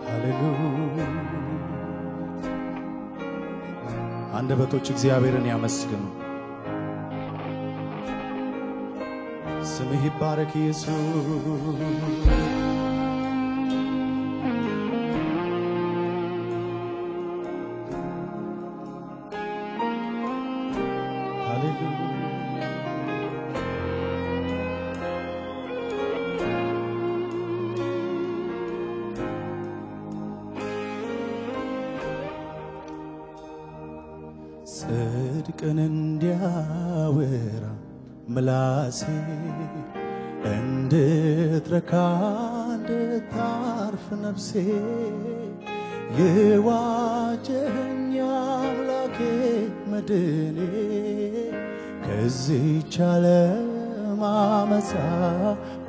ሃሌሉያ አንደበቶች እግዚአብሔርን ያመስግኑ ስምህ ይባረክ ኢየሱስ ጽድቅን እንዲያወራ ምላሴ እንድትረካ እንድታርፍ ነፍሴ የዋጀኸኝ አምላኬ መድኔ ከዚህች ዓለም አመፃ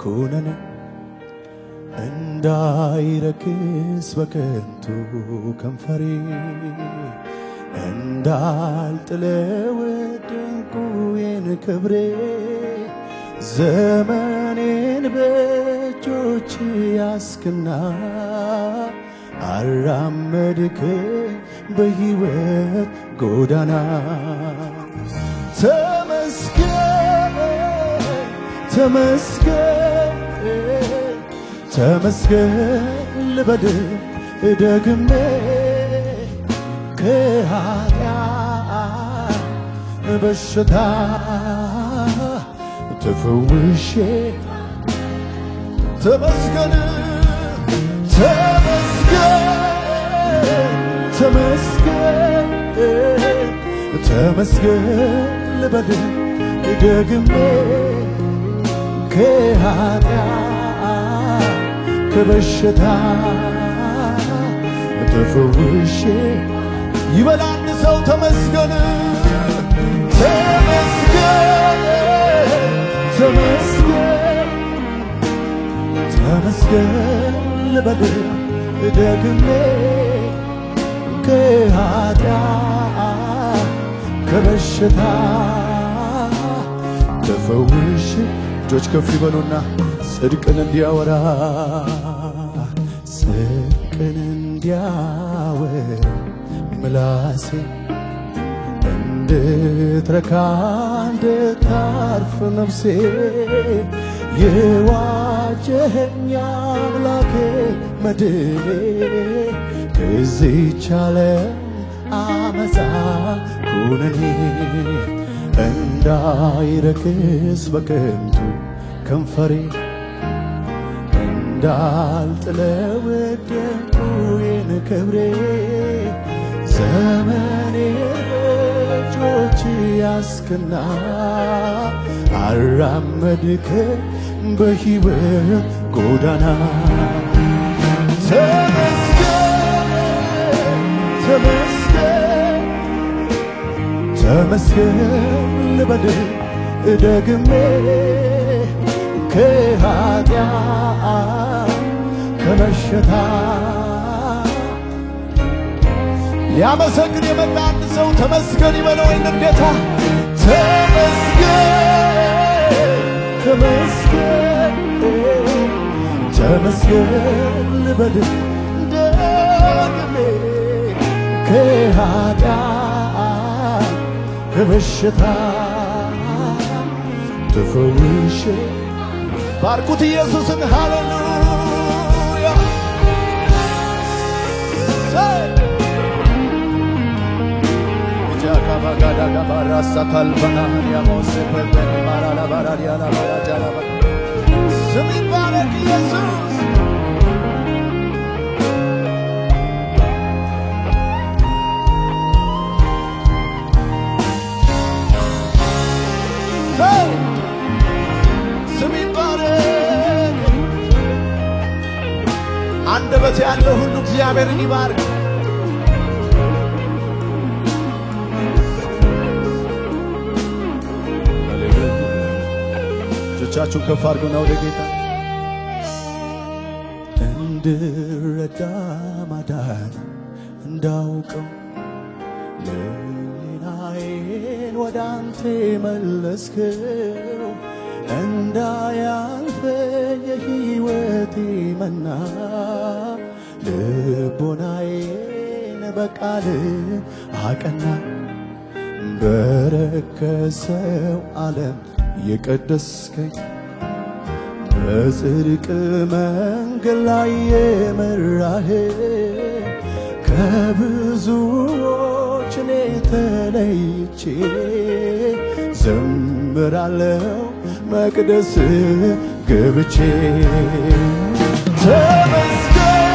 ኩነኔ እንዳይረክስ በከንቱ ከንፈሬ እንዳልጥለው ድንቁዬን ክብሬ ዘመኔን በእጆች ያስክና አራመድከኝ በሕይወት ጎዳና ተመስገን ተመስገን ተመስገን ልበል ደግሜ ከኃጢአት በሽታ ተፈውሼ ተመስገን ተመስገን ተመስገን ተመስገን ልበል ደግሜ ከኃጢአት ከበሽታ ተፈውሼ ይበል አንድ ሰው ተመስገን ተመስገን ተመስገን ተመስገን ልበል ደግሜ ከኃጢአት ከበሽታ ተፈውሼ እጆች ከፍ ይበሉና ጽድቅን እንዲያወራ ጽድቅን እንዲያወራ ምላሴ እንድትረካ እንድታርፍ ነፍሴ የዋጀኸኝ አምላኬ መድኔ ከዚህች ዓለም አመፃ ኩነኔ እንዳይረክስ በከንቱ ከንፈሬ እንዳልጥለው ድንቁዬን ክብሬ ዘመኔ በእጆች ያስክና አራመድከኝ በሕይወት ጎዳና ተመስገን ተመስገን ተመስገን ልበል ደግሜ ከኃጢአት ከበሽታ ሊያመሰግን የመጣ አንድ ሰው ተመስገን ይበለው ይንን ጌታ ተመስገን ተመስገን ተመስገን ልበል ደግሜ ከኃጢአት ከበሽታ ተፈውሼ ባርኩት ኢየሱስን ሃሌሉያ ጃካባጋዳ ጋባራሳ ታልባና ያሞሴ በበኒ ማራላ ባራዲያና ባራጃላ ስም ይባረክ ኢየሱስ ስም ይባረክ አንደበት ያለው ሁሉ እግዚአብሔርን ይባርክ እጆቻችሁን ከፍ አድርጉና ወደ ጌታ እንድረዳ ማዳን እንዳውቀው ልናዬን ወደ አንተ መለስከው እንዳያልፈኝ የሕይወቴ መና ልቦናዬን በቃል አቀና በረከሰው ዓለም የቀደስከኝ በጽድቅ መንገድ ላይ የመራህ ከብዙዎች እኔ ተለይቼ ዘምራለሁ መቅደስ ገብቼ ተመስገን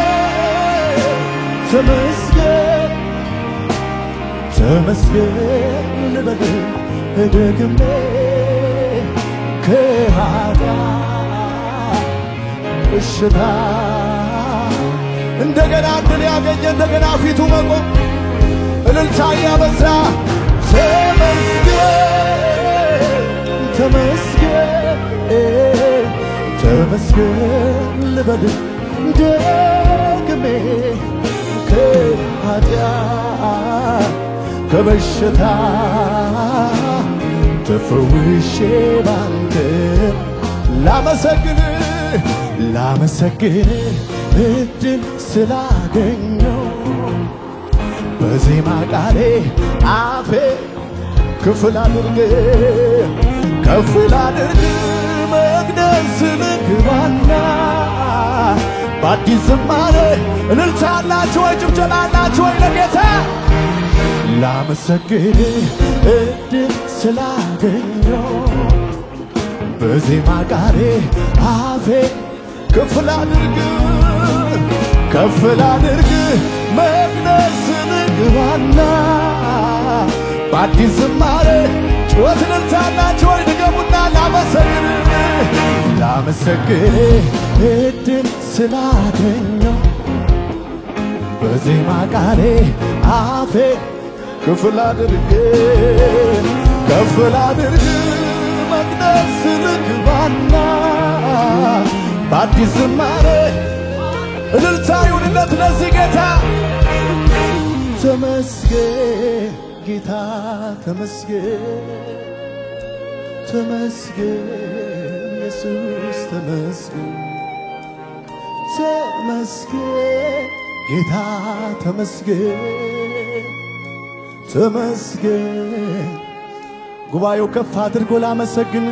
ተመስገን ተመስገን ልበል ደግሜ ከኃጢአት በሽታ እንደገና ድል ያገኘ እንደገና ፊቱ መቆም እልልታ ያበዛ ተመስገን ተመስገን ተመስገን ልበል ደግሜ ከኃጢአት ከበሽታ ተፈውሼ ባንተ ላመሰግን እድል ስላገኘው በዜማ ቃሌ አፌ ክፍል አድርግ መቅደስ ልግባና በአዲስ ዝማሬ እልልታ አላችሁ ወይ ጭብጨባ አላችሁ ወይ ለጌታ ላመሰግን እድል ስላገኘው በዜማ ቃሌ አፌ ክፍል አድርግ መቅደስ ልግባና በአዲስ ዝማሬ ጩኸት እልልታላችሁ ወይ ድገሙና ላመሰግን እድል ስላገኘው በዜማ ቃሌ አፌ ክፍል አድርግ መቅደስ ልግባና በአዲስ ዝማሬ እልልታ ይሁንለት ለዚህ ጌታ ተመስገን ጌታ ተመስገን ኢየሱስ ተመስገን ጌታ ተመስገን ጉባኤው ከፍ አድርጎ ላመሰግን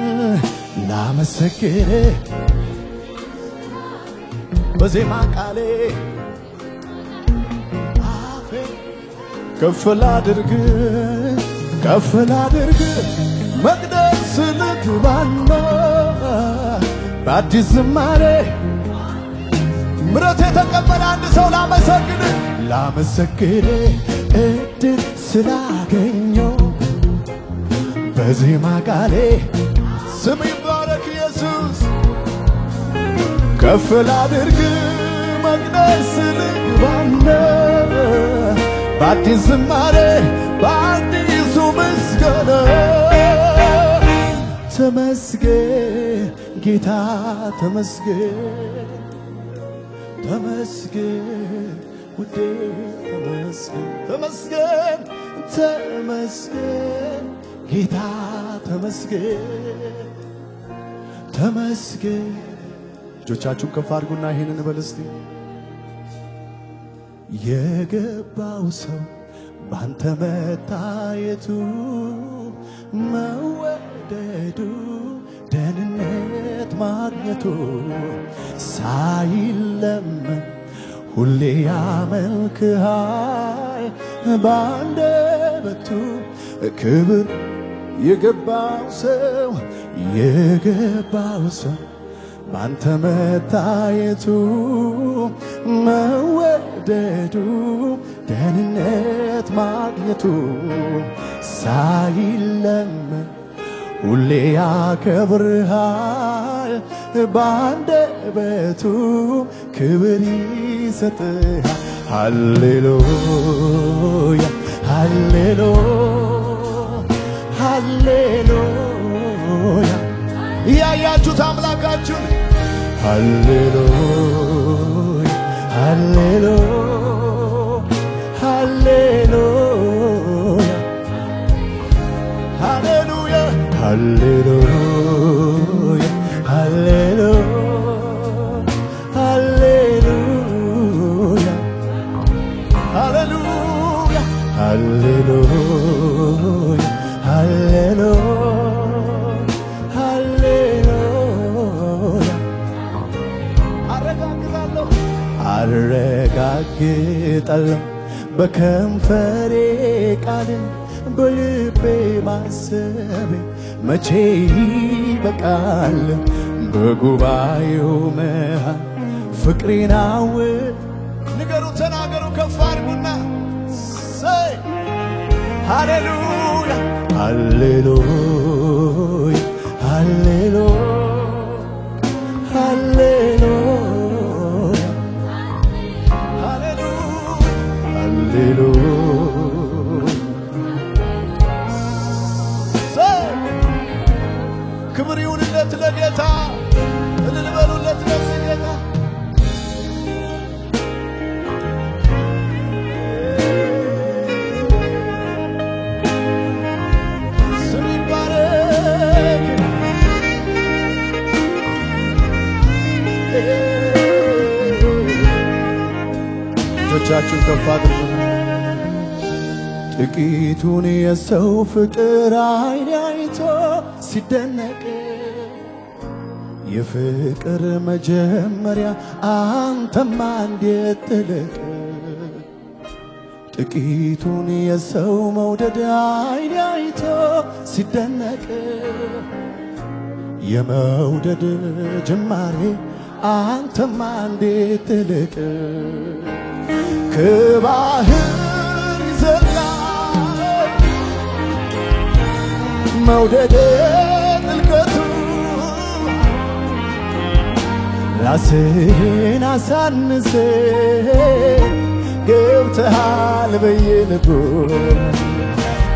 በዜማ ቃሌ አፌ ከፍ ላድርግ መቅደስ ልግባና በአዲስ ዝማሬ ምሕረት የተቀበለ አንድ ሰው ላመሰግን እድል ስላገኘው በዜማ ቃሌ ስም ይባረክ ኢየሱስ ከፍ ላድርግ መቅደስ ልግባና በአዲስ ዝማሬ በአዲሱ ምስጋና ተመስገን ጌታ ተመስገን ውዴ ተመስገን ጌታ ተመስገን እጆቻችሁን ከፍ አድርጉና ይሄንን በል እስቲ የገባው ሰው ባንተ መታየቱ መወደዱ ደህንነት ማግኘቱ ሳይለመን ሁሌ ያመልክሃል ባንደበቱ ክብር የገባው ሰው ባንተ መታየቱ መወደዱ ደህንነት ማግኘቱ ሳይለመን ሁሌ ያከብርሃል ባንደበቱ ክብር ይሰጥሃል ሃሌሉያ ሃሌሉያ ያያችሁት አምላካችሁን ሃሌሉያ ሃሌሉያ ሃሌሉያ ሃሌሉያ ሃሌሉያ ሃሌሉያ አረጋግጣለሁ በከንፈሬ ቃል በልቤ ማሰቤ መቼ ይበቃል በጉባኤው መሃል ፍቅሬን ንገሩ ተናገሩ ከፍ አድርጉና ሰይ ሃሌሉያ ሃሌሉያ ሃሌሉያ ሃሌሉያ ሃሌሉያ ክብር ይሁንለት ለጌታ እልል በሉለት ለጌታ ስም ይባረክ እጆቻችሁን ከፍ አድርጉ ጥቂቱን የሰው ፍቅር አይን አይቶ ሲደነቅ የፍቅር መጀመሪያ አንተማ እንዴት ጥልቅ ጥቂቱን የሰው መውደድ አይን አይቶ ሲደነቅ የመውደድ ጅማሬ አንተማ እንዴት ጥልቅ ከባህር ይዘላል መውደድ ጥልቀቱ ራስህን አሳንሰ ገብተሃል በየልቡ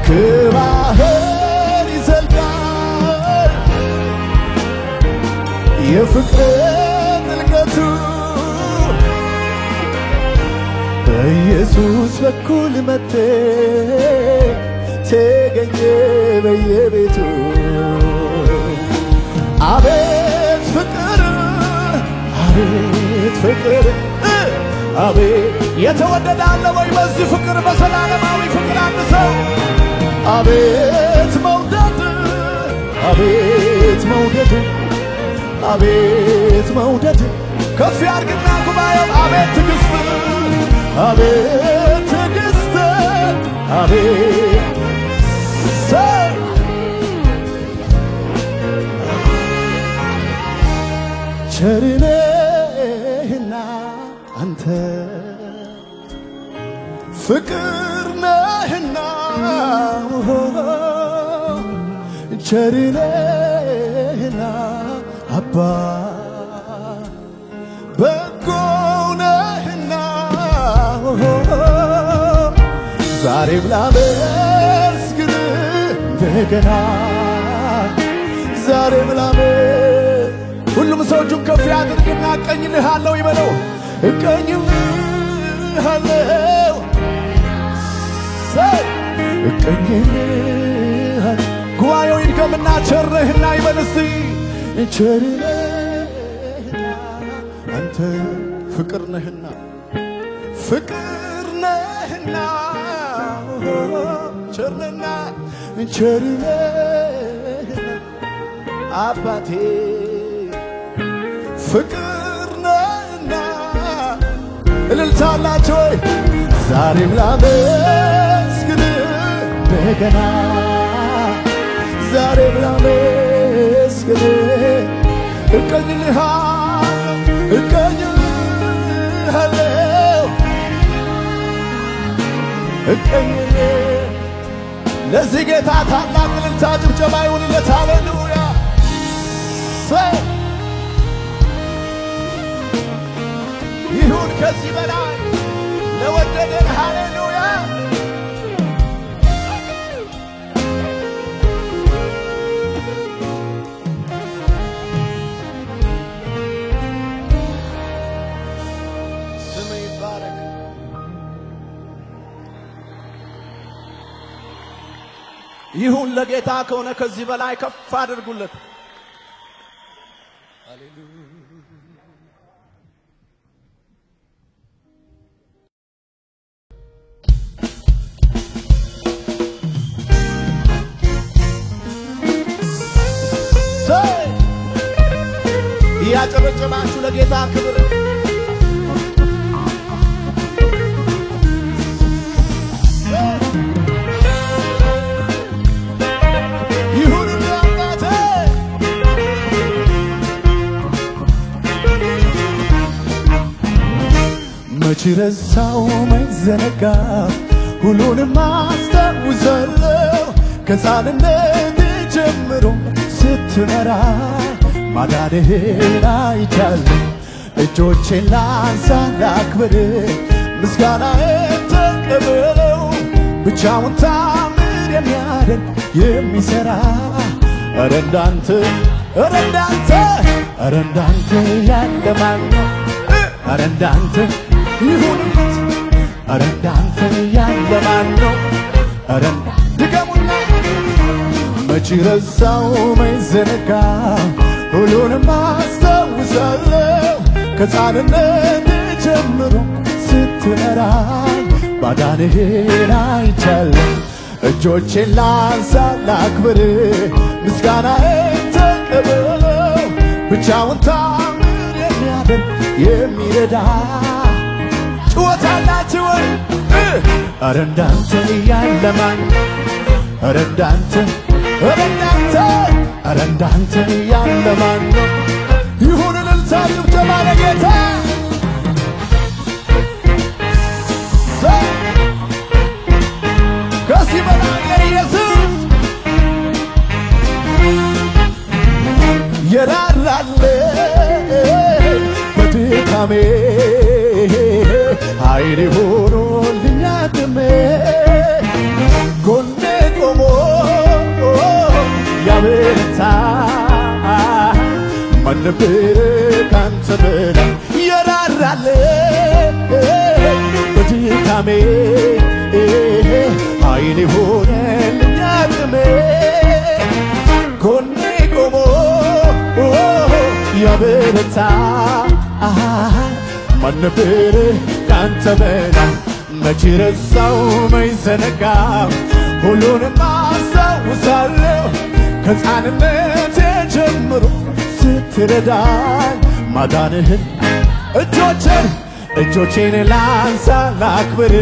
ከባህር ይዘልቃል የፍቅር ጥልቀቱ በኢየሱስ በኩል መጥተ ተገኘ በየቤቱ አቤት ፍቅር አቤት ፍቅር አቤት የተወደደ አለ ወይ በዚህ ፍቅር በሰላለማዊ ፍቅር አንድ ሰው አቤት መውደድ አቤት መውደድ አቤት መውደድ ከፍ ያርግና ጉባኤው አቤት ትዕግስት አቤት ትዕግስት አቤት ሰው ቸርነህና አንተ ፍቅር ነህና ቸርነህና አባ በጎ ነህና ዛሬም ላመስግን እንደገና ዛሬም ሁሉም ሰው እጁን ከፍ ያድርግና እቀኝልሃለሁ ይበለው እቀኝልሃለሁ እቀኝልሃለሁ ጉባኤው ይድገምና ቸርነህና ይበል እስቲ ቸርነህና አንተ ፍቅር ነህና ፍቅር ነህና ቸርነህና ቸርነህና አባቴ ፍቅር ነህና እልልታላችሁ ወይ ዛሬም ላመስግን እንደገና ዛሬም ላመስግን እቀኝልሃለሁ ለዚህ ጌታ ታላቅ እልልታ ጭብጨባ ይሁንለት ሃሌሉያ ይሁን ከዚህ በላይ ለወደደን ሃሌሉያ ስም ይባረክ ይሁን ለጌታ ከሆነ ከዚህ በላይ ከፍ አድርጉለት ሃሌሉያ ያጨበጨባችሁ ለጌታ ክብር መች ረሳው መች ዘነጋ ሁሉንም አስታውሳለሁ ከሕፃንነቴ ጀምሮ ስትመራኝ ማዳንህን አይቻለሁ እጆቼን ላንሳ ላክብር ምስጋናዬን ተቀበለው ብቻውን ታምር የሚያደርግ የሚሠራ ኧረ እንዳንተ ኧረ እንዳንተ ኧረ እንዳንተ ያለ ማን ነው ኧረ እንዳንተ ይሁንለት ኧረ እንዳንተ ያለ ማን ነው ኧረ ድገሙና መች ረሳው መች ዘነጋ ሁሉንም አስታውሳለሁ ከሕፃንነቴ ጀምሮ ስትመራኝ ማዳንህን አይቻለሁ እጆቼን ላንሳ ላክብር ምስጋናዬን ተቀበለው ብቻውን ታምር የሚያደርግ የሚረዳ ጩኸት አላችሁ ወይ ኧረ እንዳንተ ያለ ማን ኧረ እንዳንተ ኧረ እንዳንተ ኧረ እንዳንተ ያለ ማን ነው ይሁን እልልታ ጭብጨባ ለጌታ ከዚህ በላይ ለኢየሱስ የራራልኝ በድካሜ ኃይል ሆኖልኝ አቅሜ ጎኔ ቆሞ ያበረታ ማን ነበር ካንተ በላይ የራራልኝ በድካሜ ኃይል ሆኖልኝ አቅሜ ጎኔ ቆሞ ያበረታ ማን ነበር ካንተ በላይ መች ረሳው መች ዘነጋ ሁሉንም አስታውሳለሁ ከሕፃንነቴ ጀምሮ ስትረዳኝ ማዳንህን እጆቼን ላንሳ ላክብር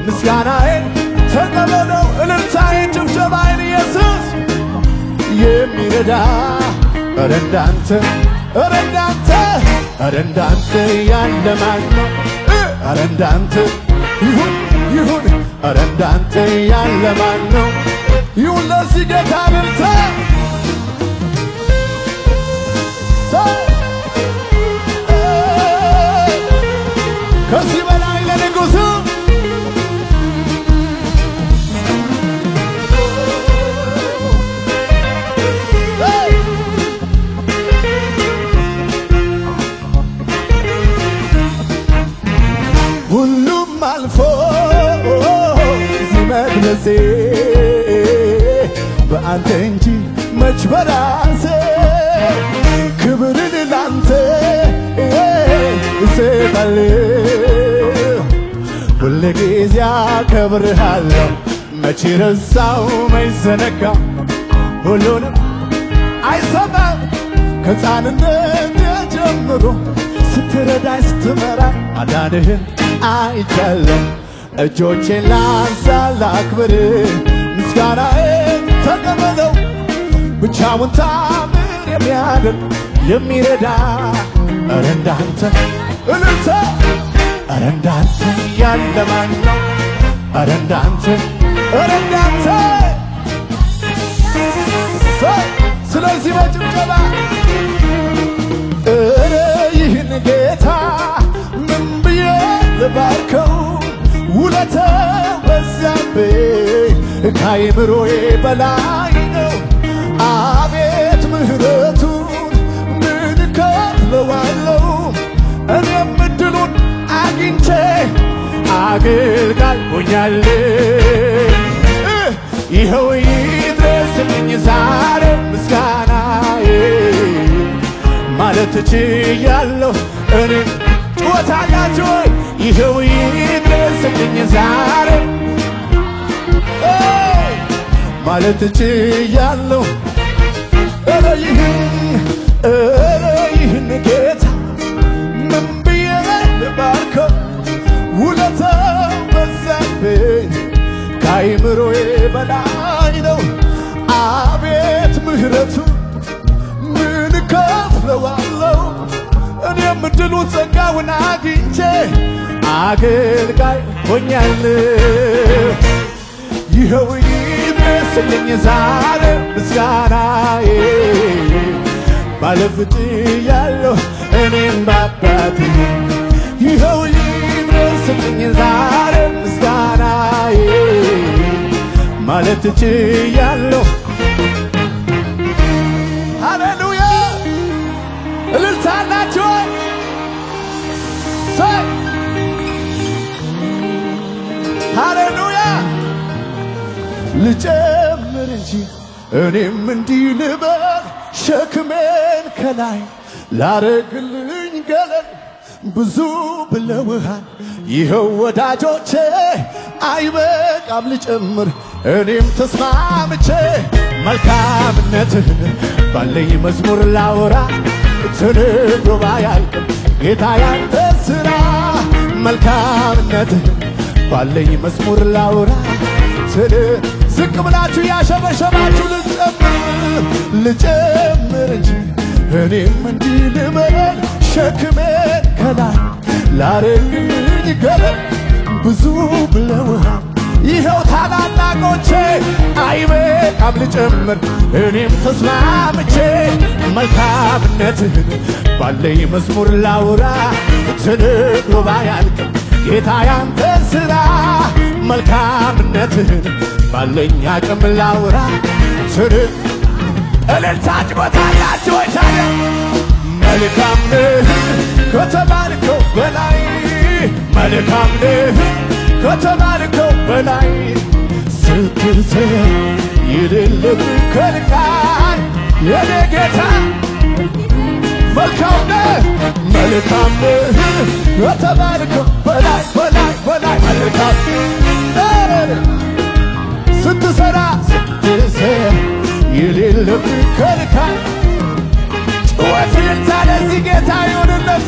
ምስጋናዬን ተቀበለው እልልታዬን ጭብጨባዬን ኢየሱስ የሚረዳ ኧረ እንዳንተ ኧረ እንዳንተ ኧረ እንዳንተ ያለ ማን ነው ኧረ እንዳንተ ይሁን ይሁን ኧረ እንዳንተ ያለ ማን ነው ይሁን ለዚህ ጌታ እልልታ ከዚህ በላይ ለንጉሡ ሁሉም አልፎ እዚህ መድረሴ በአንተ እንጂ መች በራሴ ክብርን ላንተ እሰጣለሁ ሁልጊዜ አከብርሃለሁ መች ረሳው መች ዘነጋ ሁሉንም አይሰማም ከሕፃንነቴ ጀምሮ ስትረዳኝ ስትመራ ማዳንህን አይቻለሁ እጆቼን ላንሳ ላክብር ምስጋናዬን ተቀበለው ብቻውን ታምር የሚያደርግ የሚረዳ ኧረ እንዳንተ እልልታ ኧረ እንዳንተ ያለ ማን ነው ኧረ እንዳንተ ኧረ እንዳንተ ስለዚህ በጭብጨባ ኧረ ይህን ጌታ ምን ብዬ ልባርከው ውለታው በዛብኝ ከአእምሮዬ በላይ ነው አቤት ምሕረቱን ምን እከፍለዋለሁ እኔም ዕድሉን አግኝቼ አገልጋይ ሆኛለሁ ይኸው ይድረስልኝ ዛሬ ምስጋናዬ ማለት እችላለሁ እኔ ጩኸት አላችሁ ወይ ይኸው ይድረስልኝ ዛሬ ማለት እችላለሁ ኧረ ይህን ጌታ ምን ብዬ ልባርከው ውለታው በዛብኝ ከአእምሮዬ በላይ ነው አቤት ምሕረቱ ምን እከፍለዋለሁ እኔም ዕድሉን ጸጋውን አግኝቼ አገልጋይ ሆኛለሁ ይኸው ይድረስልኝ ዛሬ ምስጋናዬ ባለፍት ያለው እኔም ባባቴ ይኸው ይድረስልኝ ዛሬ ምስጋናዬ ማለት ችያለሁ ሃሌሉያ እልልታላችሁ ሃሌሉያ ልጨምር እንጂ እኔም እንዲህ ልበል ሸክሜን ከላይ ላረግልኝ ገለል ብዙ ብለውሃል ይኸው ወዳጆቼ አይበቃም ልጨምር እኔም ተስማምቼ መልካምነትህን ባለኝ መዝሙር ላወራ ተነግሮ ባያልቅም ጌታ ያንተ ሥራ መልካምነትህን ባለኝ መዝሙር ላወራ ዝቅ ብላችሁ ያሸበሸባችሁ ልጨምር እንጂ እኔም እንዲህ ልበል ሸክሜን ከላይ ላረግልኝ ገለል ብዙ ብለውሃል ይኸው ታላላቆቼ አይበቃም ልጨምር እኔም ተስማምቼ መልካምነትህን ባለኝ መዝሙር ላውራ ተነግሮ ባያልቅም ጌታ ያንተ ሥራ መልካምነትህን ባለኝ አቅም ላውራ እልልታችሁ ቦታላችሁ ወይ ታዲያ መልካም ነህ ከተባልከው በላይ መልካም ነህ ከተባልከው በላይ ስትሰራ የሌለብህ ከልካይ የኔ ጌታ መልካም ነህ ከተባልከው በላይ በላይ በላይ መልካም ስትሰራ የሌለብህ ከልካይ ጩኸት እልልታ ለዚህ ጌታ ይሁንለት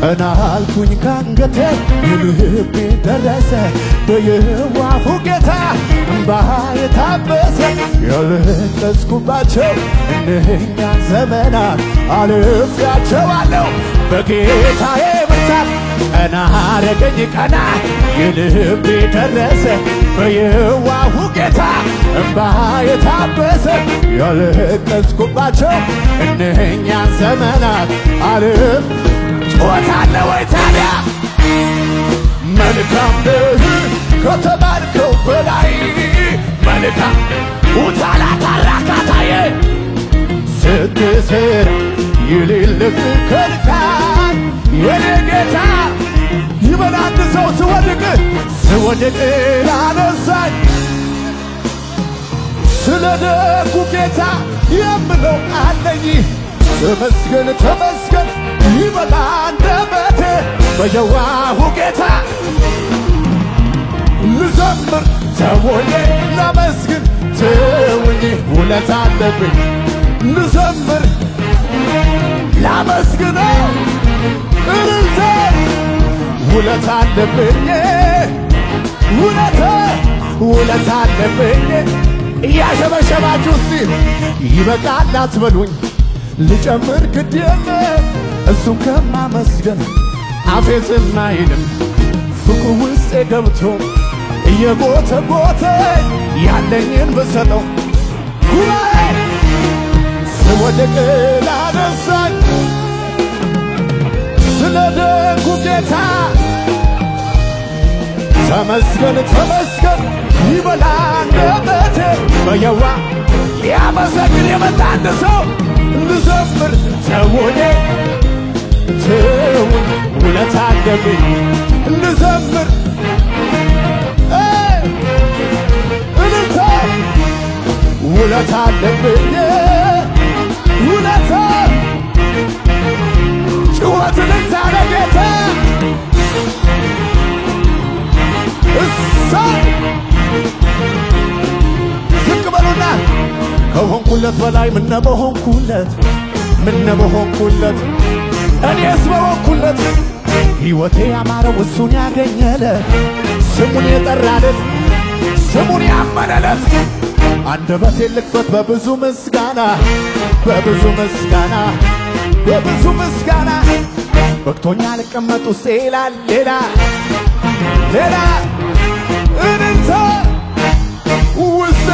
ቀና አልኩኝ ካንገቴ ልቤ ደረሰ በየዋሁ ጌታ እምባዬ ታበሰ ያለቀስኩባቸው እነኛ ዘመናት አልፌያቸዋለሁ በጌታዬ ብርታት ቀና አረገኝ ቀና የልቤ ደረሰ በየዋሁ ጌታ እምባዬ ታበሰ ያለቀስኩባቸው እነኛ ዘመናት ጩኸታለ ወይ ታዲያ መልካም ነህ ከተባልከው በላይ መልካም ውታላ ታራካታዬ ስትሰራ የሌለብህ ከልካይ የኔ ጌታ ይበል አንድ ሰው ስወድቅ ላነሳኝ ስለ ደጉ ጌታ የምለው አለኝ ተመስገን ተመስገን ይበል አንደበቴ በየዋሁ ጌታ ልዘምር ተወኝ ላመስግን ተወኝ ውለታ አለብኝ ልዘምር ላመስግነው እልልታ ውለታ አለብኝ ውለታ አለብኝ እያሸበሸባችሁ እስቲ ይበቃል አትበሉኝ ልጨምር ግድ የለም እሱን ከማመስገን አፌ ዝም አይልም ፍቅሩ ውስጤ ገብቶ እየጎተጎተ ያለኝን ብሰጠው ጉባኤ ስወድቅ ላነሳኝ ስለ ደጉ ጌታ ተመስገን ተመስገን ይበል አንደበቴ በየዋ ሊያመሰግን የመጣ አንድ ሰው ልዘምር ተወኝ ውለታ አለብኝ ልዘምር እልልታ ውለታ አለብኝ ውለታ ጩኸት እልልታ ለጌታ እሰይ ዝቅ በሉና ከሆንኩለት በላይ ምነ በሆንኩለት እኔስ በሆንኩለት ሕይወቴ ያማረው እሱን ያገኘለት ስሙን የጠራለት ስሙን ያመነለት አንደበቴን ልክፈት በብዙ ምስጋና በብዙ ምስጋና በብዙ ምስጋና በቅቶኛ ልቀመጥ ውስጤ ይላል ሌላ ሌላ እንንተ ውስጥ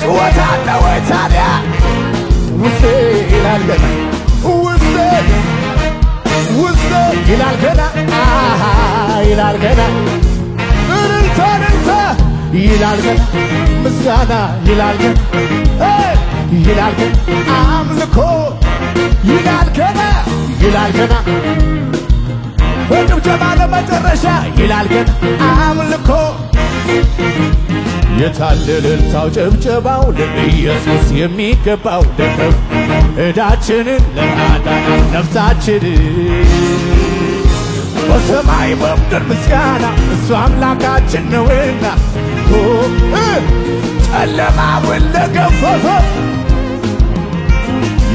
ጩኸት አለ ወይ ታዲያ ውስጥ ይላል ገና ውስጥ ይላል ገና ይላል ገና እንንተ ይላል ገና ምስጋና ይላል ገና ይላል ገና አምልኮ ይላል ገና በጭብጨባ ለመጨረሻ ይላል ገና አምልኮ የታለ እልልታው ጭብጨባው ለኢየሱስ የሚገባው ለከፍ ዕዳችንን ለማዳን ነፍሳችንን በሰማይ በምድር ምስጋና እሱ አምላካችን ነውና ጨለማውን ለገፈፈ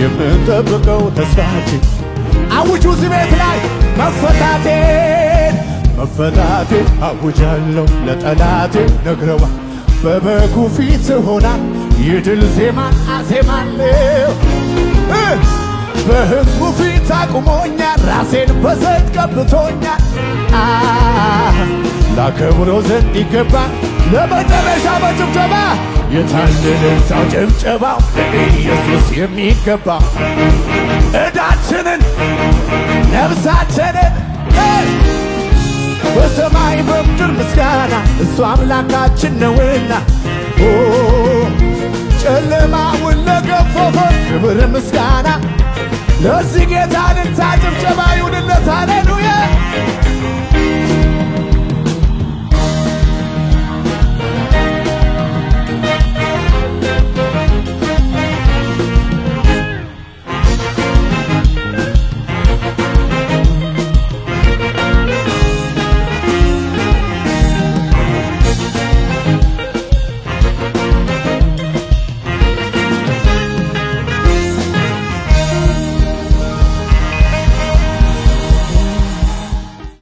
የምንጠብቀው ተስፋችን አውጁ እዚህ ቤት ላይ መፈታቴን አውጃለሁ ለጠላቴ ነግረዋ በበጉ ፊት ሆና የድል ዜማን አዜማለሁ በሕዝቡ ፊት አቁሞኛል ራሴን በዘይት ቀብቶኛል ላከብረው ዘንድ ይገባል ለመጨረሻ በጭብጨባ የታለ እልልታው ጭብጨባው ለኢየሱስ የሚገባው ዕዳችንን ነፍሳችንን በሰማይ በምድር ምስጋና እሱ አምላካችን ነውና ጨለማውን ለገፈፈ ክብር ምስጋና ለዚህ ጌታ እልልታ ጭብጨባ